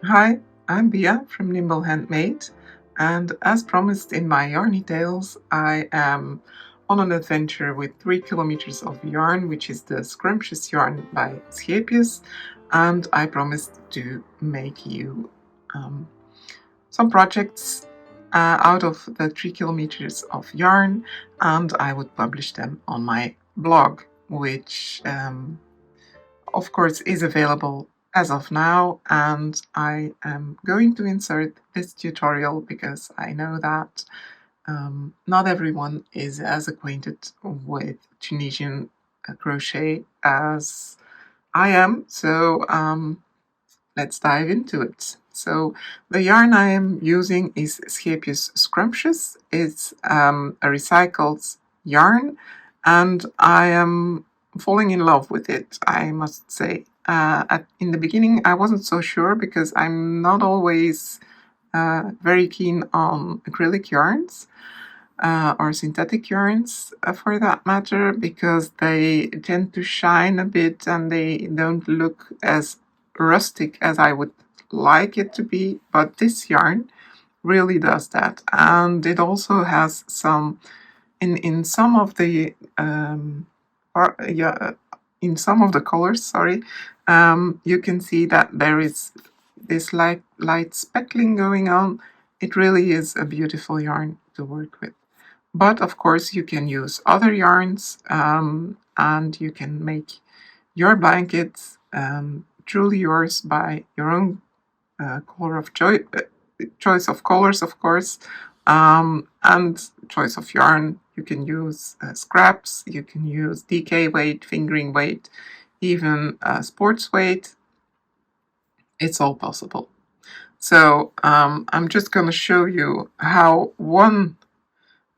Hi, I'm Bia from nimble.handmade, and as promised in my yarny tales, I am on an adventure with 3 kilometers of yarn, which is the Scrumptious yarn by Scheepjes, and I promised to make you um, some projects out of the 3 kilometers of yarn, and I would publish them on my blog, which of course is available as of now, and I am going to insert this tutorial because I know that not everyone is as acquainted with Tunisian crochet as I am, so let's dive into it. So the yarn I am using is Scheepjes Scrumptious. It's a recycled yarn, and I am falling in love with it, I must say. In the beginning, I wasn't so sure because I'm not always very keen on acrylic yarns or synthetic yarns for that matter, because they tend to shine a bit and they don't look as rustic as I would like it to be. But this yarn really does that, and it also has some in some of the in some of the colors, sorry, you can see that there is this light speckling going on. It really is a beautiful yarn to work with. But of course, you can use other yarns, and you can make your blankets truly yours by your own choice of colors, of course, and choice of yarn. You can use scraps, you can use DK weight, fingering weight, even sports weight. It's all possible. So I'm just going to show you how one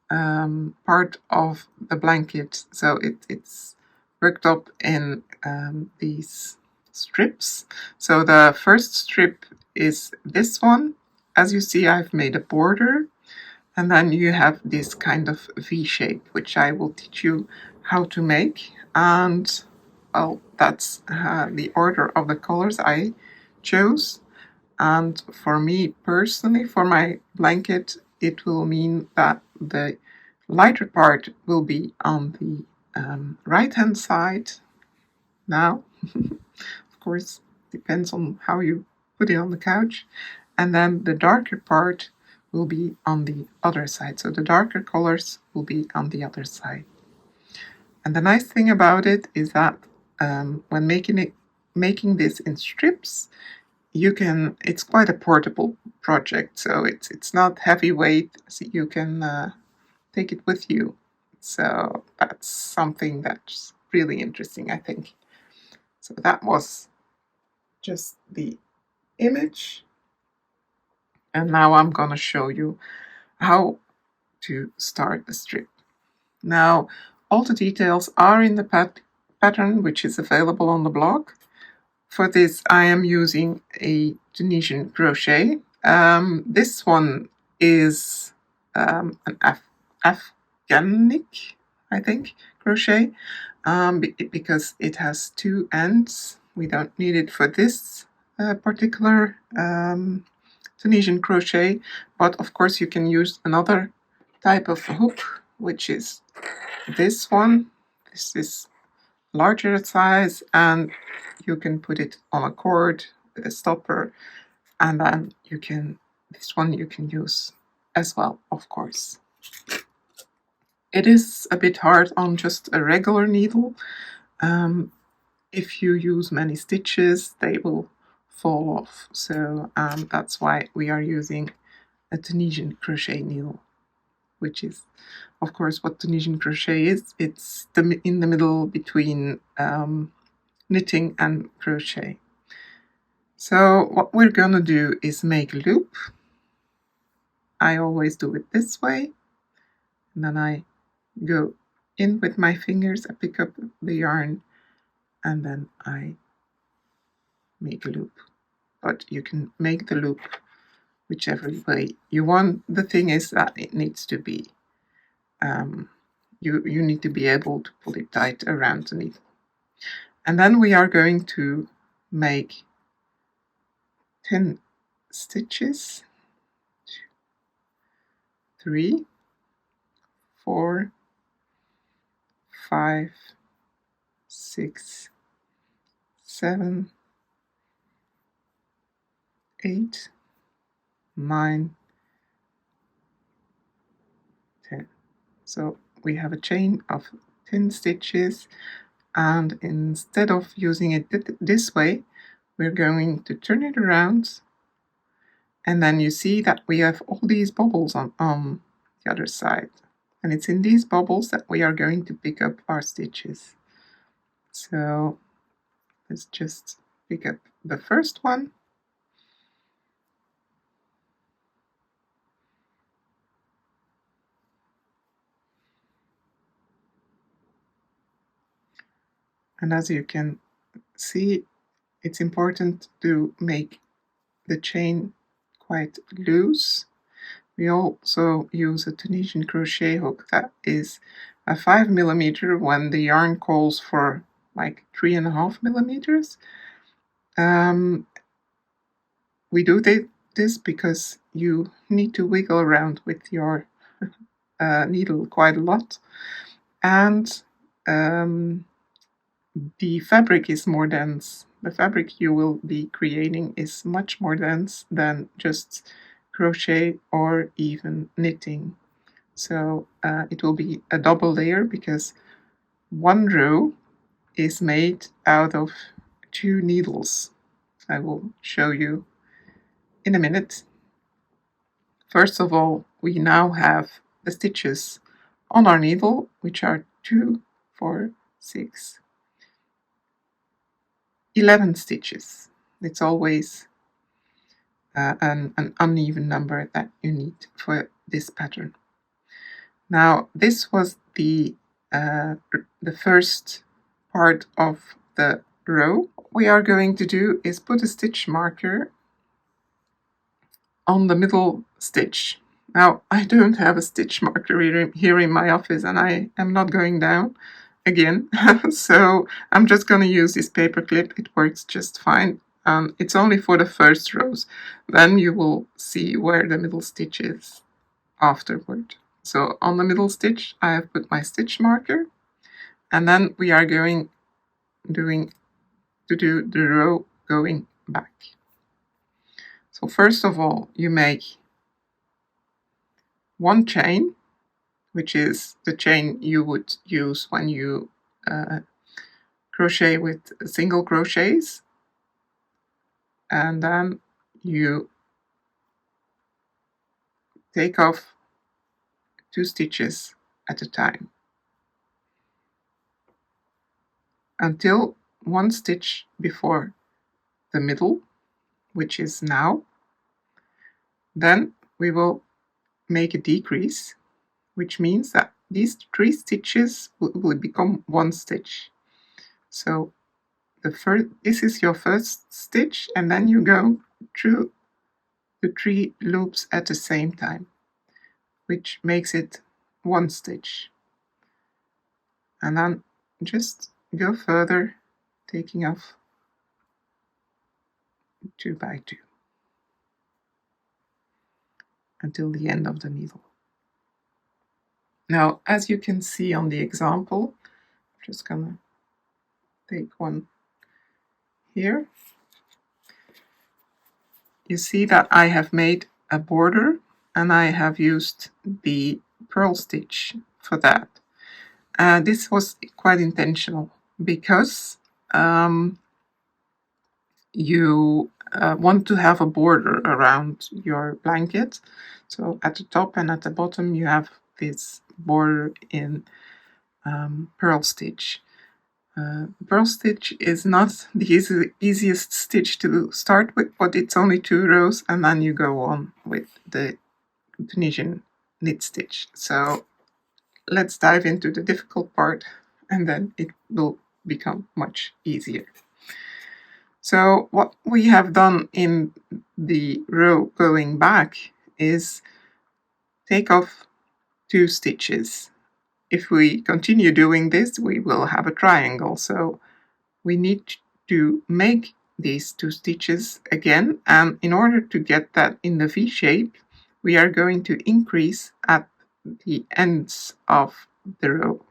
part of the blanket, so it's worked up in these strips. So the first strip is this one. As you see, I've made a border, and then you have this kind of V shape, which I will teach you how to make. And well, that's the order of the colors I chose. And for me personally, for my blanket, it will mean that the lighter part will be on the right hand side. Now, of course, depends on how you put it on the couch. And then the darker part will be on the other side. So the darker colors will be on the other side. And the nice thing about it is that when making this in strips, it's quite a portable project, so it's not heavyweight, so you can take it with you. So that's something that's really interesting, I think. So that was just the image, and now I'm gonna show you how to start the strip. Now, all the details are in the pattern, which is available on the blog. For this, I am using a Tunisian crochet. This one is an Afghanic, I think, crochet, because it has two ends. We don't need it for this particular Tunisian crochet, but of course you can use another type of hook, which is this one. This is larger size, and you can put it on a cord with a stopper, and then this one you can use as well, of course. It is a bit hard on just a regular needle. If you use many stitches, they will fall off. So that's why we are using a Tunisian crochet needle, which is, of course, what Tunisian crochet is. It's in the middle between knitting and crochet. So what we're gonna do is make a loop. I always do it this way, and then I go in with my fingers, I pick up the yarn, and then I make a loop. But you can make the loop whichever way you want. The thing is that it needs to be, you need to be able to pull it tight around the needle. And then we are going to make 10 stitches, 3, 4, 5, 6, 7, 8, 9, 10. So we have a chain of 10 stitches, and instead of using it this way, we're going to turn it around, and then you see that we have all these bubbles on the other side, and it's in these bubbles that we are going to pick up our stitches. So let's just pick up the first one. And as you can see, it's important to make the chain quite loose. We also use a Tunisian crochet hook that is a 5mm when the yarn calls for like 3.5mm. We do this because you need to wiggle around with your needle quite a lot, and the fabric is more dense. The fabric you will be creating is much more dense than just crochet or even knitting. So it will be a double layer because one row is made out of 2 needles. I will show you in a minute. First of all, we now have the stitches on our needle, which are 2, 4, 6, 11 stitches. It's always an uneven number that you need for this pattern. Now, this was the first part of the row. What we are going to do is put a stitch marker on the middle stitch. Now, I don't have a stitch marker here in my office, and I am not going down again. So I'm just going to use this paper clip. It works just fine. It's only for the first rows. Then you will see where the middle stitch is afterward. So on the middle stitch, I have put my stitch marker, and then we are going to do the row going back. So first of all, you make one chain, which is the chain you would use when you crochet with single crochets, and then you take off 2 stitches at a time until 1 stitch before the middle, which is now. Then we will make a decrease, which means that these 3 stitches will become 1 stitch. So this is your first stitch, and then you go through the 3 loops at the same time, which makes it 1 stitch. And then just go further, taking off 2 by 2 until the end of the needle. Now, as you can see on the example, I'm just gonna take one here. You see that I have made a border, and I have used the purl stitch for that. This was quite intentional because you want to have a border around your blanket. So at the top and at the bottom you have this border in purl stitch. Purl stitch is not the easiest stitch to start with, but it's only 2 rows, and then you go on with the Tunisian knit stitch. So let's dive into the difficult part, and then it will become much easier. So what we have done in the row going back is take off 2 stitches. If we continue doing this, we will have a triangle. So we need to make these 2 stitches again, and in order to get that in the V shape, we are going to increase at the ends of the row.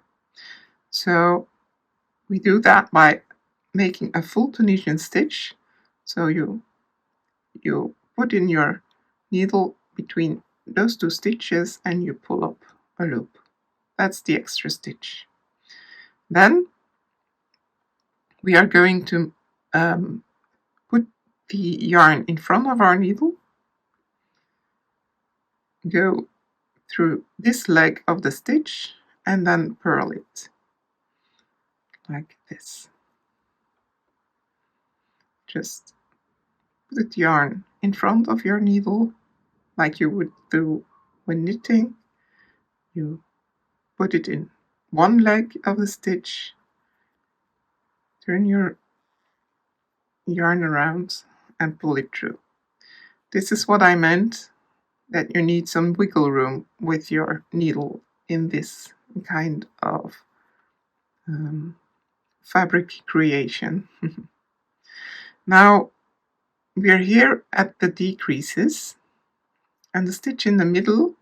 So we do that by making a full Tunisian stitch. So you put in your needle between those 2 stitches and you pull up a loop. That's the extra stitch. Then we are going to put the yarn in front of our needle, go through this leg of the stitch, and then purl it like this. Just put the yarn in front of your needle like you would do when knitting. You put it in one leg of the stitch, turn your yarn around and pull it through. This is what I meant, that you need some wiggle room with your needle in this kind of fabric creation. Now we're here at the decreases, and the stitch in the middle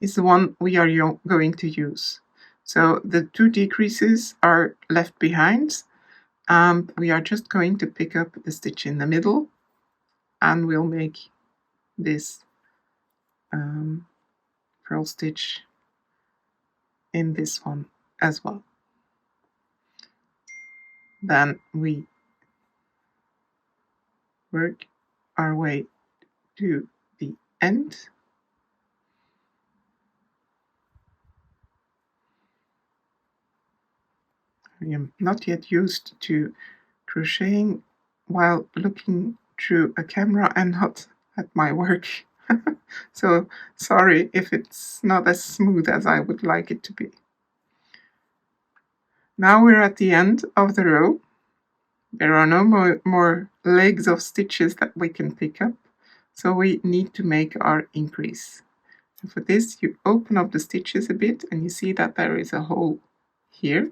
is the one we are going to use. So the 2 decreases are left behind, and we are just going to pick up the stitch in the middle, and we'll make this purl stitch in this one as well. Then we work our way to the end. I am not yet used to crocheting while looking through a camera and not at my work. So sorry if it's not as smooth as I would like it to be. Now we're at the end of the row. There are no more legs of stitches that we can pick up, so we need to make our increase. And for this, you open up the stitches a bit and you see that there is a hole here.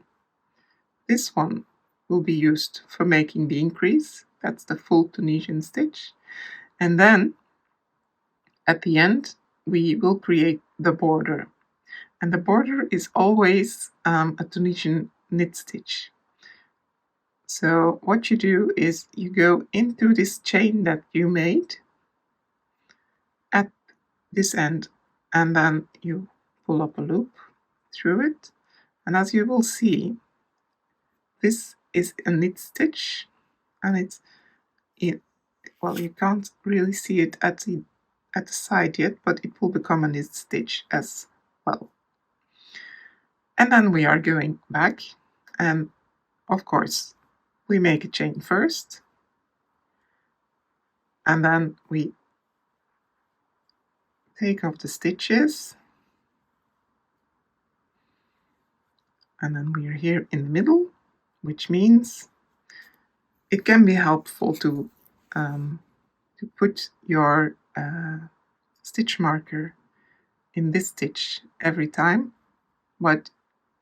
This one will be used for making the increase. That's the full Tunisian stitch. And then at the end, we will create the border. And the border is always a Tunisian knit stitch. So what you do is you go into this chain that you made at this end, and then you pull up a loop through it. And as you will see, this is a knit stitch, and well, you can't really see it at the side yet, but it will become a knit stitch as well. And then we are going back, and of course we make a chain first, and then we take off the stitches, and then we are here in the middle, which means it can be helpful to put your stitch marker in this stitch every time, but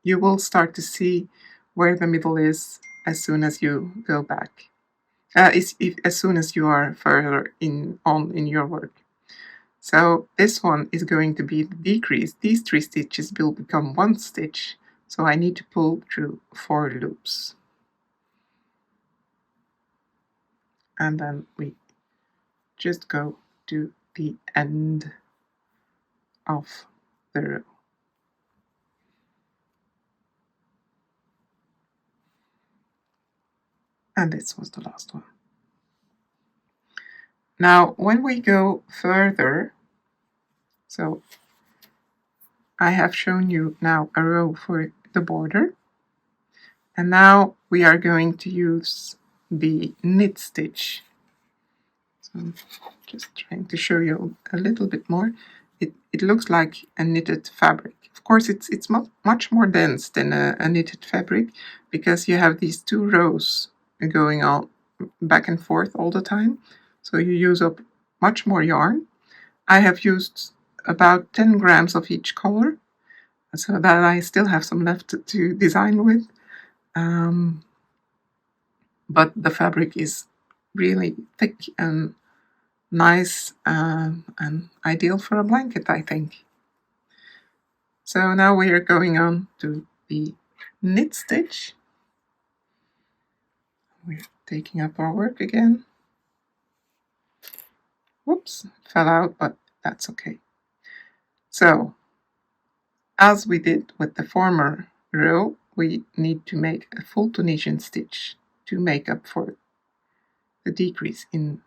you will start to see where the middle is as soon as you go back, as soon as you are further on in your work. So this one is going to be the decrease. These 3 stitches will become 1 stitch, so I need to pull through 4 loops. And then we just go to the end of the row. And this was the last one. Now, when we go further, so I have shown you now a row for the border, and now we are going to use the knit stitch. So I'm just trying to show you a little bit more. It looks like a knitted fabric. Of course, it's much more dense than a knitted fabric, because you have these 2 rows going on back and forth all the time. So you use up much more yarn. I have used about 10 grams of each color, so that I still have some left to design with. But the fabric is really thick and nice and ideal for a blanket, I think. So now we are going on to the knit stitch. We're taking up our work again. Whoops, fell out, but that's okay. So, as we did with the former row, we need to make a full Tunisian stitch to make up for the decrease in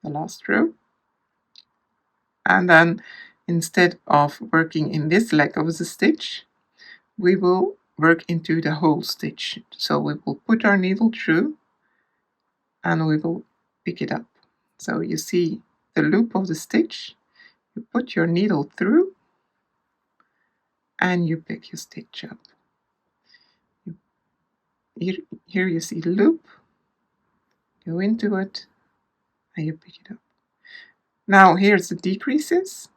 the last row. And then instead of working in this leg of the stitch, we will work into the whole stitch. So we will put our needle through and we will pick it up. So you see the loop of the stitch, you put your needle through and you pick your stitch up. Here you see the loop, go into it and you pick it up. Now here's the decreases.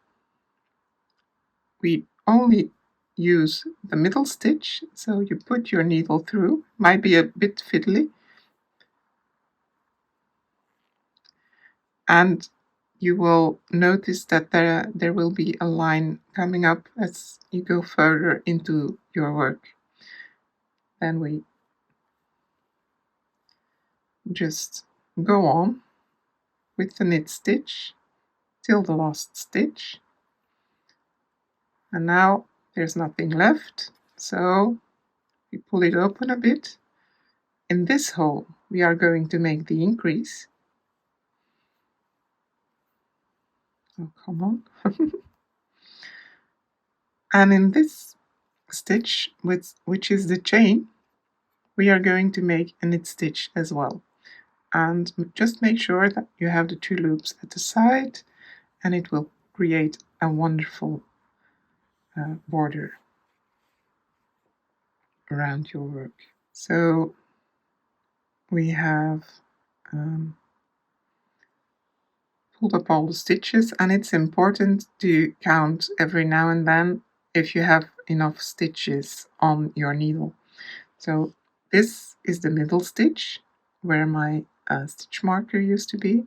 We only use the middle stitch, so you put your needle through, might be a bit fiddly, and you will notice that there will be a line coming up as you go further into your work. Then we just go on with the knit stitch till the last stitch, and now there's nothing left, so we pull it open a bit. In this hole we are going to make the increase. Oh, come on. And in this stitch, which is the chain, we are going to make a knit stitch as well. And just make sure that you have the 2 loops at the side, and it will create a wonderful border around your work. So we have pulled up all the stitches, and it's important to count every now and then if you have enough stitches on your needle. So this is the middle stitch where my stitch marker used to be,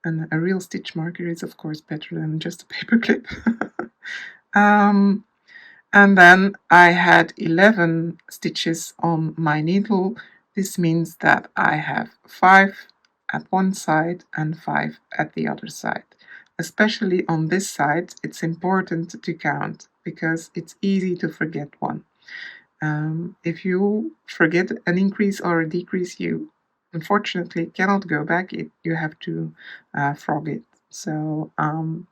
and a real stitch marker is of course better than just a paper clip. And then I had 11 stitches on my needle. This means that I have 5 at one side and 5 at the other side. Especially on this side, it's important to count because it's easy to forget one. If you forget an increase or a decrease, you unfortunately cannot go back. You have to frog it. So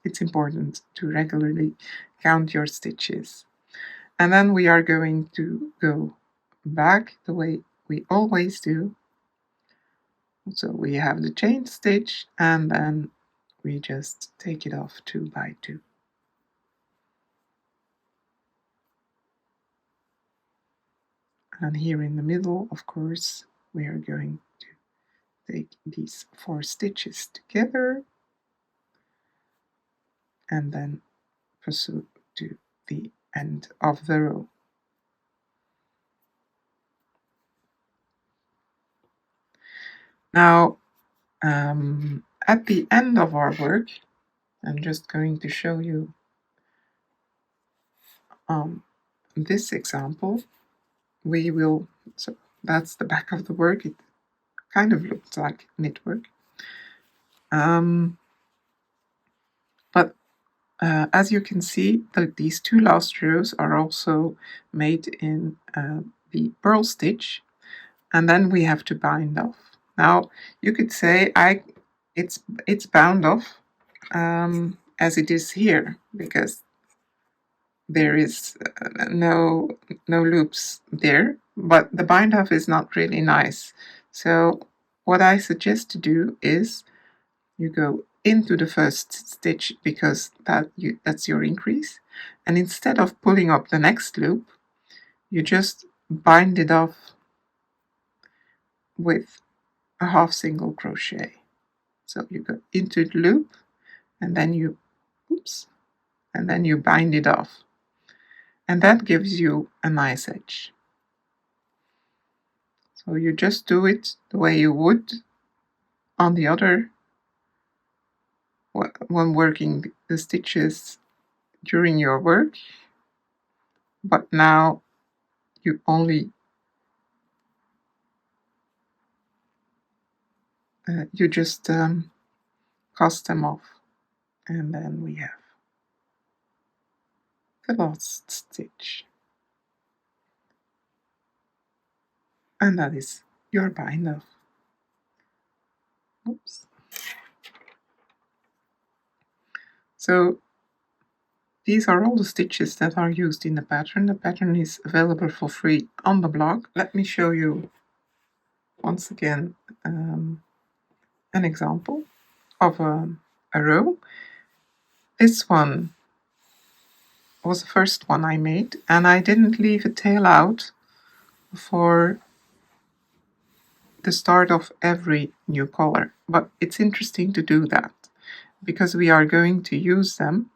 it's important to regularly count your stitches. And then we are going to go back the way we always do. So we have the chain stitch, and then we just take it off 2 by 2. And here in the middle, of course, we are going to take these 4 stitches together and then pursue to the end of the row. Now, at the end of our work, I'm just going to show you this example. We will, so that's the back of the work. It kind of looks like knit work. But as you can see, these 2 last rows are also made in the purl stitch, and then we have to bind off. Now you could say it's bound off as it is here, because there is no loops there, but the bind off is not really nice. So what I suggest to do is you go into the first stitch because that's your increase, and instead of pulling up the next loop, you just bind it off with a half single crochet. So you go into the loop and then you bind it off, and that gives you a nice edge. So you just do it the way you would on the other when working the stitches during your work, but now you only you just cast them off, and then we have the last stitch, and that is your bind off. Oops. So these are all the stitches that are used in the pattern. The pattern is available for free on the blog. Let me show you once again an example of a row. This one was the first one I made, and I didn't leave a tail out for the start of every new color, but it's interesting to do that because we are going to use them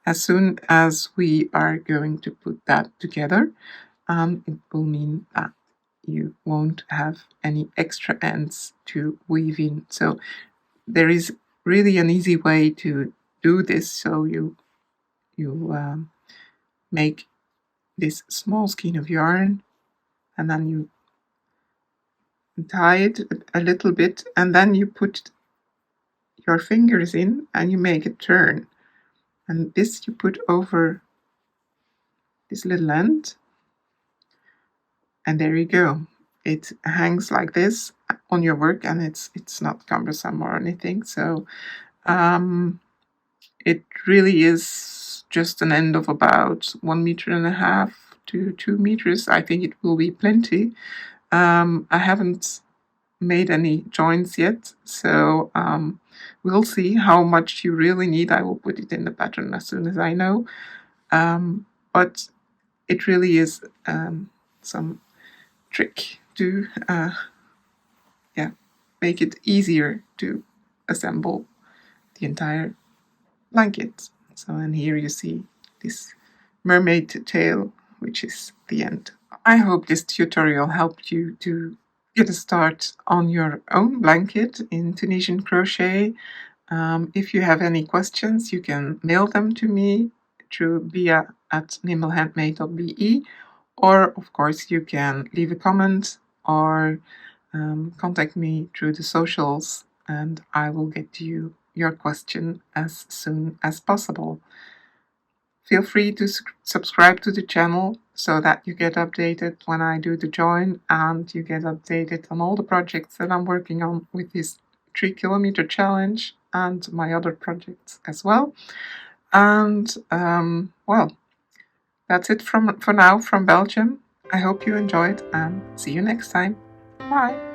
as soon as we are going to put that together, and it will mean that you won't have any extra ends to weave in. So there is really an easy way to do this. So you make this small skein of yarn, and then you tie it a little bit, and then you put your fingers in and you make it turn, and this you put over this little end, and there you go. It hangs like this on your work, and it's not cumbersome or anything. So it really is just an end of about 1.5 meters to 2 meters. I think it will be plenty. I haven't made any joints yet, so we'll see how much you really need. I will put it in the pattern as soon as I know, but it really is some trick to make it easier to assemble the entire blanket. So, and here you see this mermaid tail, which is the end. I hope this tutorial helped you to get a start on your own blanket in Tunisian crochet. If you have any questions, you can mail them to me through bia@nimble.handmade.be, or of course you can leave a comment or contact me through the socials, and I will get to you your question as soon as possible. Feel free to subscribe to the channel so that you get updated when I do the join, and you get updated on all the projects that I'm working on with this 3 kilometer challenge and my other projects as well. And well, that's it for now from Belgium. I hope you enjoyed, and see you next time. Bye!